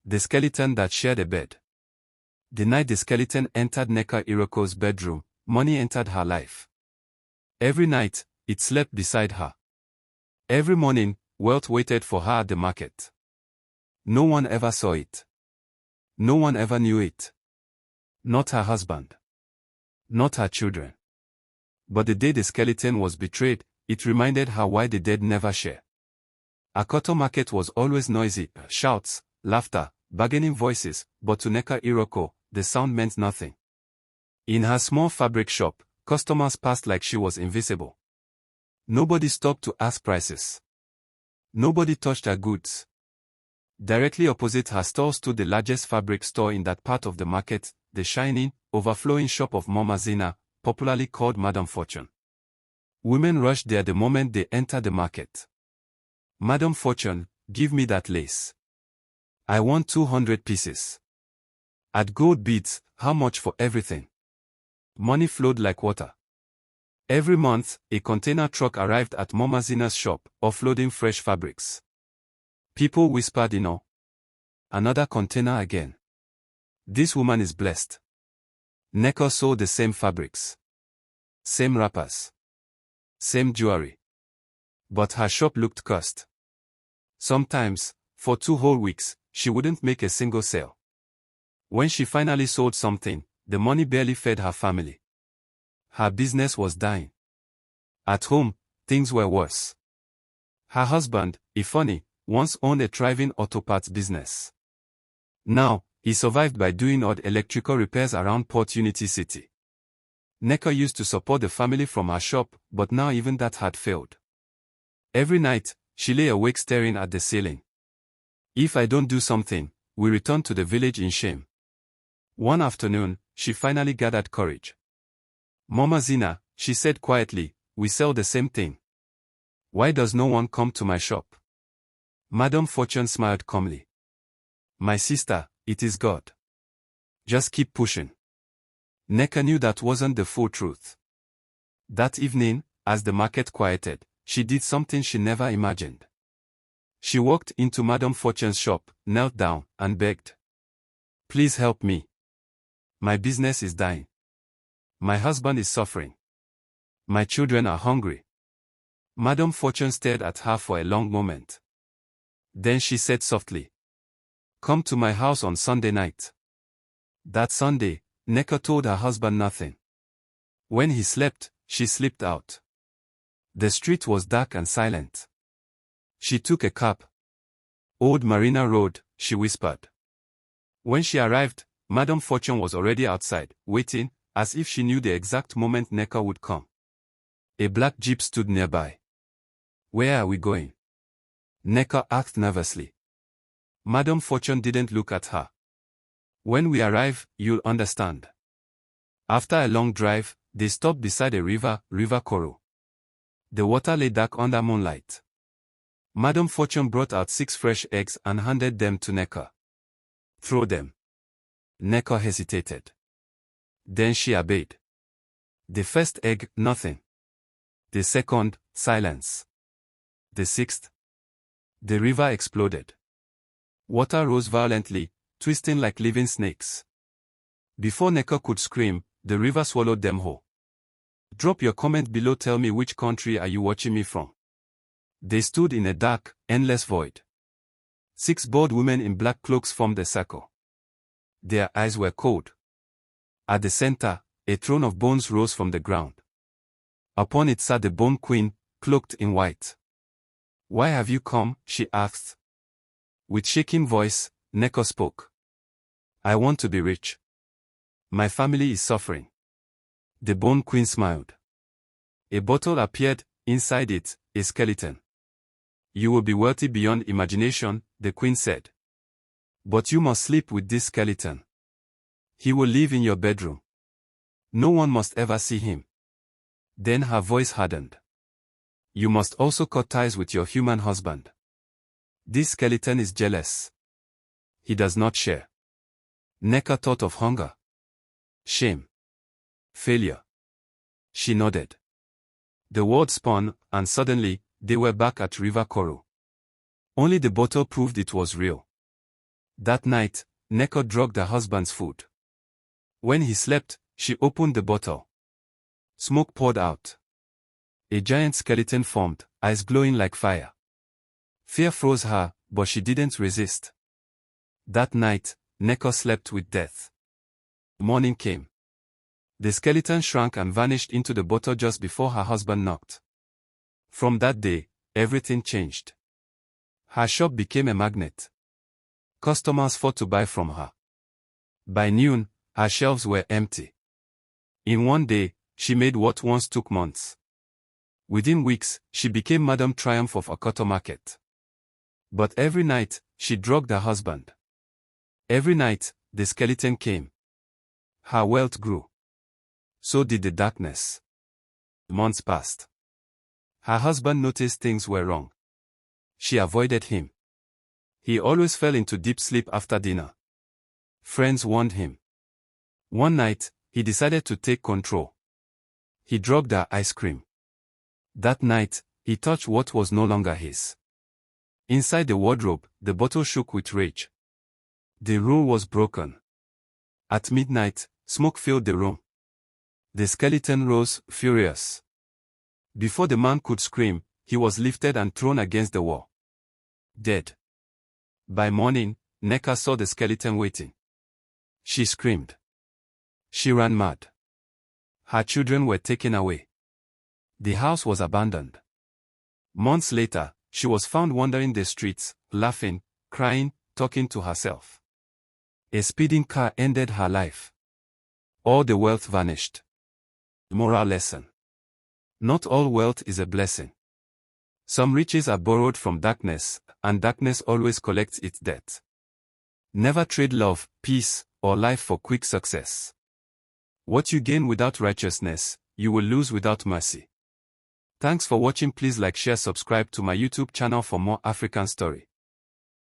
The skeleton that shared a bed. The night the skeleton entered Nneka Iroko's bedroom, money entered her life. Every night, it slept beside her. Every morning, wealth waited for her at the market. No one ever saw it. No one ever knew it. Not her husband. Not her children. But the day the skeleton was betrayed, it reminded her why the dead never share. Akoto market was always noisy, shouts, laughter, bargaining voices, but to Nneka Iroko, the sound meant nothing. In her small fabric shop, customers passed like she was invisible. Nobody stopped to ask prices. Nobody touched her goods. Directly opposite her store stood the largest fabric store in that part of the market, the shining, overflowing shop of Mama Zina, popularly called Madame Fortune. Women rushed there the moment they entered the market. Madame Fortune, give me that lace. I want 200 pieces. At gold beads, how much for everything? Money flowed like water. Every month, a container truck arrived at Mama Zina's shop, offloading fresh fabrics. People whispered in awe. Another container again. This woman is blessed. Nneka sold the same fabrics. Same wrappers. Same jewelry. But her shop looked cursed. Sometimes, for 2 whole weeks, she wouldn't make a single sale. When she finally sold something, the money barely fed her family. Her business was dying. At home, things were worse. Her husband, Ifeanyi, once owned a thriving auto parts business. Now, he survived by doing odd electrical repairs around Port Unity City. Nneka used to support the family from her shop, but now even that had failed. Every night, she lay awake staring at the ceiling. If I don't do something, we return to the village in shame. One afternoon, she finally gathered courage. Mama Zina, she said quietly, we sell the same thing. Why does no one come to my shop? Madame Fortune smiled calmly. My sister, it is God. Just keep pushing. Nneka knew that wasn't the full truth. That evening, as the market quieted, she did something she never imagined. She walked into Madame Fortune's shop, knelt down, and begged. Please help me. My business is dying. My husband is suffering. My children are hungry. Madame Fortune stared at her for a long moment. Then she said softly, come to my house on Sunday night. That Sunday, Nneka told her husband nothing. When he slept, she slipped out. The street was dark and silent. She took a cab. Old Marina Road, she whispered. When she arrived, Madame Fortune was already outside, waiting, as if she knew the exact moment Nneka would come. A black jeep stood nearby. Where are we going? Nneka asked nervously. Madame Fortune didn't look at her. When we arrive, you'll understand. After a long drive, they stopped beside a river, River Koro. The water lay dark under moonlight. Madame Fortune brought out 6 fresh eggs and handed them to Nneka. Throw them. Nneka hesitated. Then she obeyed. The first egg, nothing. The second, silence. The 6th. The river exploded. Water rose violently, twisting like living snakes. Before Nneka could scream, the river swallowed them whole. Drop your comment below, tell me which country are you watching me from. They stood in a dark, endless void. 6 bald women in black cloaks formed a circle. Their eyes were cold. At the center, a throne of bones rose from the ground. Upon it sat the Bone Queen, cloaked in white. Why have you come? She asked. With shaking voice, Nneka spoke. I want to be rich. My family is suffering. The Bone Queen smiled. A bottle appeared, inside it, a skeleton. You will be wealthy beyond imagination, the Queen said. But you must sleep with this skeleton. He will live in your bedroom. No one must ever see him. Then her voice hardened. You must also cut ties with your human husband. This skeleton is jealous. He does not share. Nneka thought of hunger. Shame. Failure. She nodded. The world spun, and suddenly, they were back at River Koro. Only the bottle proved it was real. That night, Neko drugged her husband's food. When he slept, she opened the bottle. Smoke poured out. A giant skeleton formed, eyes glowing like fire. Fear froze her, but she didn't resist. That night, Neko slept with death. Morning came. The skeleton shrank and vanished into the bottle just before her husband knocked. From that day, everything changed. Her shop became a magnet. Customers fought to buy from her. By noon, her shelves were empty. In one day, she made what once took months. Within weeks, she became Madame Triumph of Okoto Market. But every night, she drugged her husband. Every night, the skeleton came. Her wealth grew. So did the darkness. Months passed. Her husband noticed things were wrong. She avoided him. He always fell into deep sleep after dinner. Friends warned him. One night, he decided to take control. He drugged her ice cream. That night, he touched what was no longer his. Inside the wardrobe, the bottle shook with rage. The rule was broken. At midnight, smoke filled the room. The skeleton rose, furious. Before the man could scream, he was lifted and thrown against the wall. Dead. By morning, Neka saw the skeleton waiting. She screamed. She ran mad. Her children were taken away. The house was abandoned. Months later, she was found wandering the streets, laughing, crying, talking to herself. A speeding car ended her life. All the wealth vanished. Moral lesson. Not all wealth is a blessing. Some riches are borrowed from darkness, and darkness always collects its debt. Never trade love, peace, or life for quick success. What you gain without righteousness, you will lose without mercy. Thanks for watching. Please like, share, subscribe to my YouTube channel for more African story.